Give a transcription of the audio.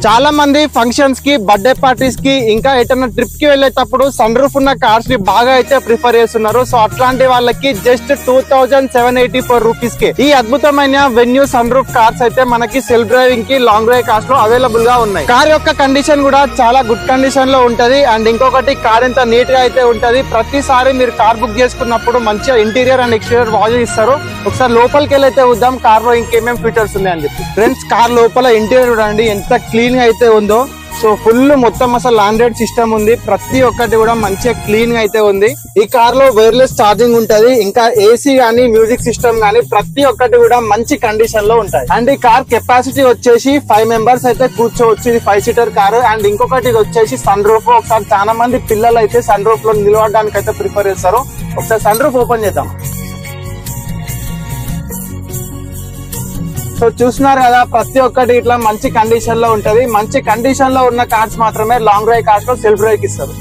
చాలా మంది ఫంక్షన్స్ కి, బర్త్డే పార్టీస్ కి, ఇంకా ఎటన్నా ట్రిప్ కి వెళ్ళేటప్పుడు సన్ రూఫ్ ఉన్న కార్స్ ని బాగా అయితే ప్రిఫర్ చేస్తున్నారు. సో అట్లాంటి వాళ్ళకి జస్ట్ 2784 రూపీస్ కి ఈ అద్భుతమైన వెన్యూ సన్ రూఫ్ కార్స్ అయితే మనకి సెల్ఫ్ డ్రైవింగ్ కి, లాంగ్ డ్రైవ్ కార్స్ లో అవైలబుల్ గా ఉన్నాయి. కార్ యొక్క కండిషన్ కూడా చాలా గుడ్ కండిషన్ లో ఉంటది. అండ్ ఇంకొకటి, కార్ ఎంత నీట్ గా అయితే ఉంటది. ప్రతిసారి మీరు కార్ బుక్ చేసుకున్నప్పుడు మంచిగా ఇంటీరియర్ అండ్ ఎక్స్టీరియర్ వాచ్ ఇస్తారు. ఒకసారి లోపలికి వెళ్ళైతే వద్దాం కార్ లో ఇంకేమేమి ఫీచర్స్ ఉన్నాయని చెప్పి. ఫ్రెండ్స్, కార్ లోపల ఇంటీరియర్ చూడండి ఎంత క్లీన్ గా అయితే ఉందో. సో ఫుల్ మొత్తం అసలు ఆండ్రాయిడ్ సిస్టమ్ ఉంది. ప్రతి ఒక్కటి కూడా మంచిగా క్లీన్ గా అయితే ఉంది. ఈ కార్ లో వైర్లెస్ ఛార్జింగ్ ఉంటది. ఇంకా ఏసీ గానీ, మ్యూజిక్ సిస్టమ్ గానీ ప్రతి ఒక్కటి కూడా మంచి కండిషన్ లో ఉంటాయి. అండ్ ఈ కార్ కెపాసిటీ వచ్చేసి 5 మెంబర్స్ అయితే కూర్చోవచ్చు. ఇది 5 సీటర్ కారు. అండ్ ఇంకొకటి వచ్చేసి సన్ రూఫ్. ఒకసారి చాలా మంది పిల్లలు అయితే సన్ రూఫ్ లో నిలవడానికి అయితే ప్రిఫర్ చేస్తారు. ఒకసారి సన్ రూఫ్ ఓపెన్ చేద్దాం. సో చూస్తున్నారు కదా, ప్రతి ఒక్కటి ఇట్లా మంచి కండిషన్ లో ఉంటది. మంచి కండిషన్ లో ఉన్న కార్స్ మాత్రమే లాంగ్ డ్రైవ్ కార్స్ లో సెల్ఫ్ డ్రైవ్ ఇస్తారు.